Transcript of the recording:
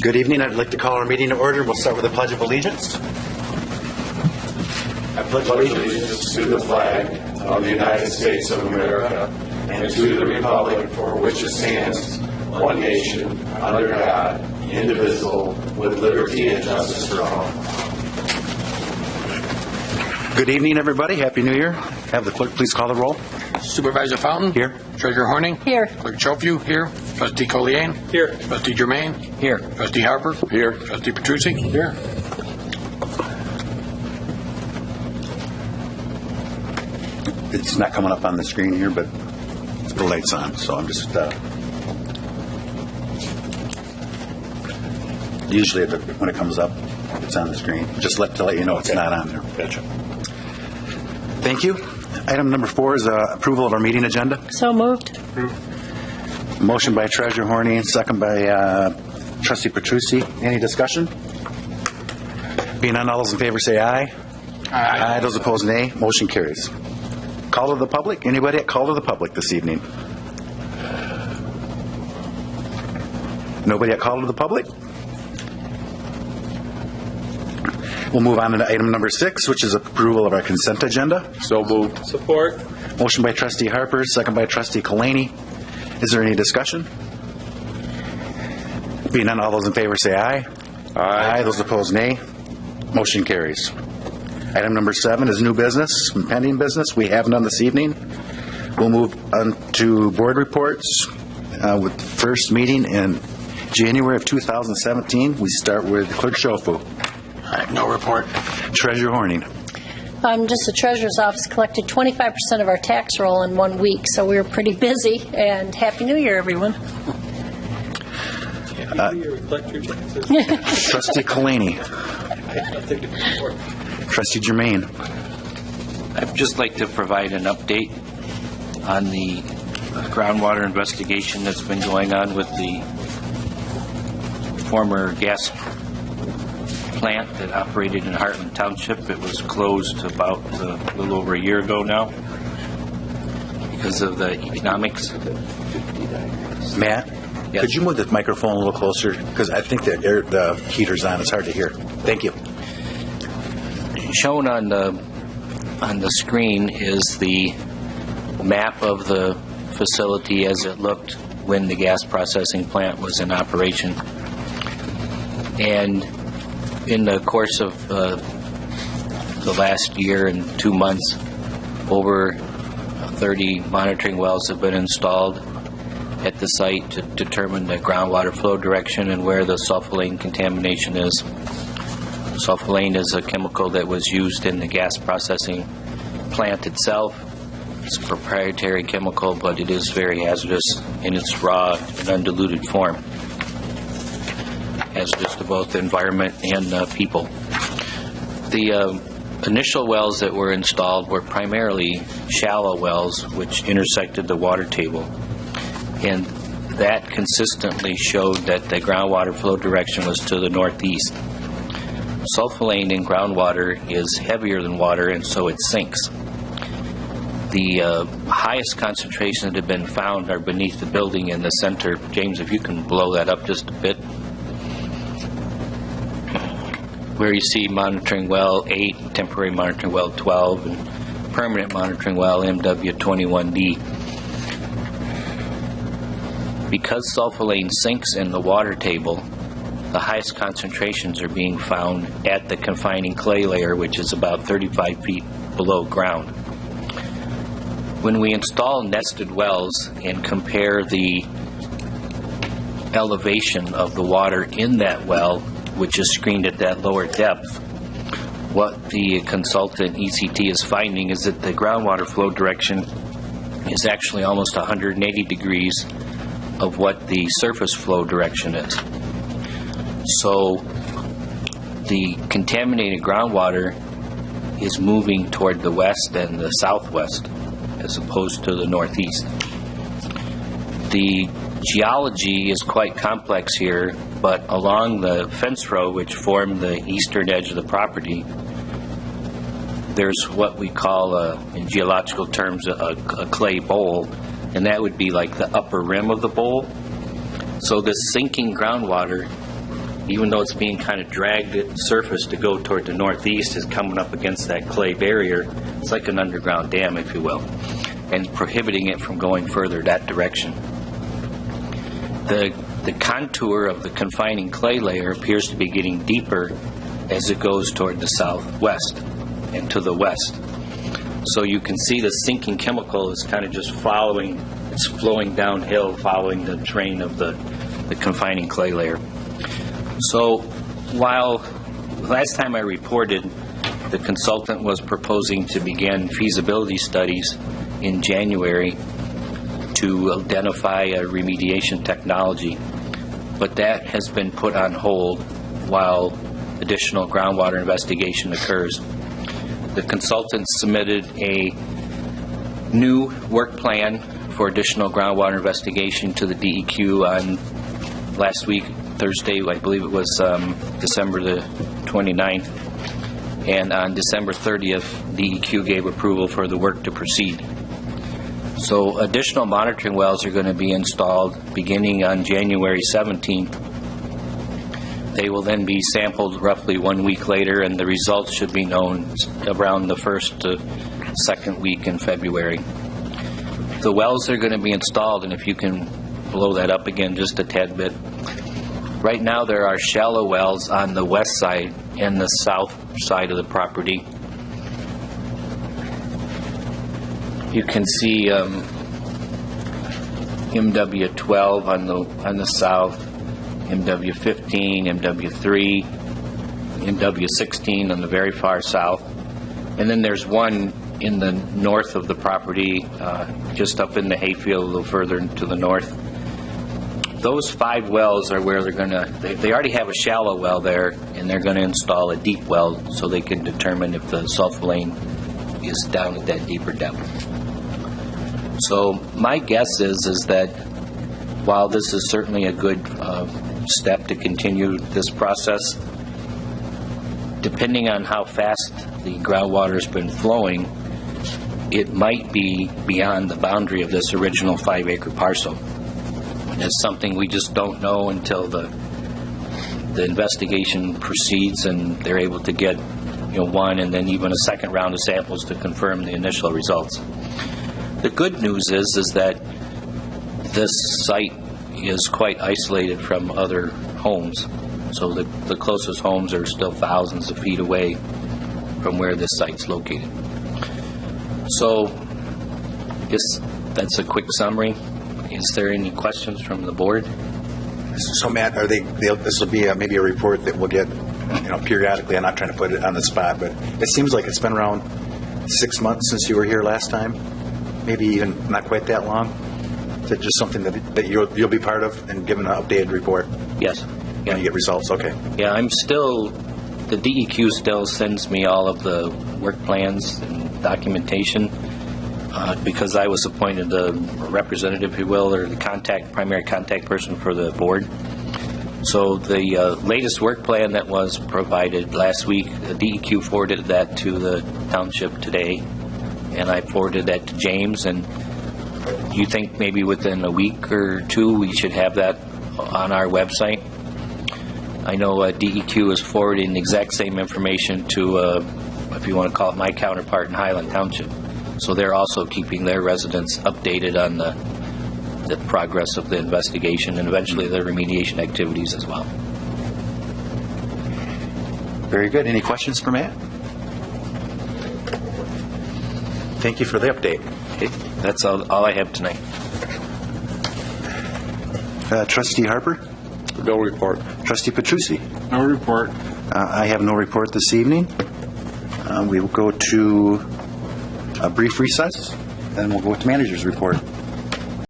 Good evening. I'd like to call our meeting to order. We'll start with the Pledge of Allegiance. I pledge allegiance to the flag of the United States of America and to the republic for which it stands, one nation, under God, indivisible, with liberty and justice for all. Good evening, everybody. Happy New Year. Have the clerk please call the roll. Supervisor Fountain? Here. Treasurer Horning? Here. Clerk Chofew? Here. Trustee Collier? Here. Trustee Germain? Here. Trustee Harper? Here. Trustee Petrucci? Here. It's not coming up on the screen here, but the light's on, so I'm just... Usually when it comes up, it's on the screen. Just to let you know it's not on there. Gotcha. Thank you. Item number 4 is approval of our meeting agenda. So moved. Motion by Treasurer Horning, second by Trustee Petrucci. Any discussion? Being none, all those in favor say aye. Aye. Those opposed, nay. Motion carries. Call to the public. Anybody at call to the public this evening? Nobody at call to the public? We'll move on to item number 6, which is approval of our consent agenda. So moved. Support. Motion by Trustee Harper, second by Trustee Kalani. Is there any discussion? Being none, all those in favor say aye. Aye. Those opposed, nay. Motion carries. Item number 7 is new business and pending business. We have none this evening. We'll move on to board reports with the first meeting in January of 2017. We start with Clerk Chofew. I have no report. Treasurer Horning. Just the Treasurer's Office collected 25% of our tax roll in 1 week, so we were pretty busy. And Happy New Year, everyone. Happy New Year. Collect your taxes. Trustee Kalani. Trustee Germain. I'd just like to provide an update on the groundwater investigation that's been going on with the former gas plant that operated in Hartland Township. It was closed about a little over a year ago now because of the economics. Matt, Yes. Could you move the microphone a little closer? Because I think the heater's on. It's hard to hear. Thank you. Shown on the screen is the map of the facility as it looked when the gas processing plant was in operation. And in the course of the last year and 2 months, over 30 monitoring wells have been installed at the site to determine the groundwater flow direction and where the sulfolane contamination is. Sulfolane is a chemical that was used in the gas processing plant itself. It's a proprietary chemical, but it is very hazardous in its raw and undiluted form. Hazardous to both the environment and people. The initial wells that were installed were primarily shallow wells which intersected the water table, and that consistently showed that the groundwater flow direction was to the northeast. Sulfolane in groundwater is heavier than water, and so it sinks. The highest concentrations that have been found are beneath the building in the center. James, if you can blow that up just a bit. Where you see monitoring well 8, temporary monitoring well 12, and permanent monitoring well MW21D. Because sulfolane sinks in the water table, the highest concentrations are being found at the confining clay layer, which is about 35 feet below ground. When we install nested wells and compare the elevation of the water in that well, which is screened at that lower depth, what the consultant ECT is finding is that the groundwater flow direction is actually almost 180 degrees of what the surface flow direction is. So the contaminated groundwater is moving toward the west and the southwest as opposed to the northeast. The geology is quite complex here, but along the fence row which formed the eastern edge of the property, there's what we call, in geological terms, a clay bowl, and that would be like the upper rim of the bowl. So this sinking groundwater even though it's being kind of dragged at the surface to go toward the northeast, is coming up against that clay barrier. It's like an underground dam, if you will, and prohibiting it from going further that direction. The contour of the confining clay layer appears to be getting deeper as it goes toward the southwest and to the west. So you can see the sinking chemical is kind of just following, it's flowing downhill following the train of the confining clay layer. So while last time I reported, the consultant was proposing to begin feasibility studies in January to identify a remediation technology, but that has been put on hold while additional groundwater investigation occurs. The consultant submitted a new work plan for additional groundwater investigation to the DEQ on last week, Thursday, I believe it was December the 29th, and on December 30th, DEQ gave approval for the work to proceed. So additional monitoring wells are going to be installed beginning on January 17th. They will then be sampled roughly 1 week later, and the results should be known around the first to second week in February. The wells are going to be installed, and if you can blow that up again just a tad bit. Right now there are shallow wells on the west side and the south side of the property. You can see MW12 on the south, MW15, MW3, MW16 on the very far south, and then there's one in the north of the property, just up in the hayfield a little further to the north. Those 5 wells are where they're going to, they already have a shallow well there, and they're going to install a deep well so they can determine if the sulfur is down at that deeper depth. So my guess is that while this is certainly a good step to continue this process, depending on how fast the groundwater has been flowing, it might be beyond the boundary of this original 5-acre parcel. It's something we just don't know until the investigation proceeds and they're able to get one and then even a second round of samples to confirm the initial results. The good news is that this site is quite isolated from other homes. So the closest homes are still thousands of feet away from where this site's located. So I guess that's a quick summary. Is there any questions from the board? So Matt, this will be maybe a report that we'll get periodically. I'm not trying to put it on the spot, but it seems like it's been around 6 months since you were here last time. Maybe even not quite that long. Is it just something that you'll be part of and give an updated report? Yes. When you get results, okay. Yeah, the DEQ still sends me all of the work plans and documentation because I was appointed the representative, if you will, or the primary contact person for the board. So the latest work plan that was provided last week, the DEQ forwarded that to the township today, and I forwarded that to James, and you think maybe within a week or two we should have that on our website? I know DEQ is forwarding the exact same information to, if you want to call it, my counterpart in Highland Township. So they're also keeping their residents updated on the progress of the investigation and eventually the remediation activities as well. Very good. Any questions for Matt? Thank you for the update. Okay, that's all I have tonight. Trustee Harper? No report. Trustee Petrucci? No report. I have no report this evening. We will go to a brief recess, and we'll go with the manager's report.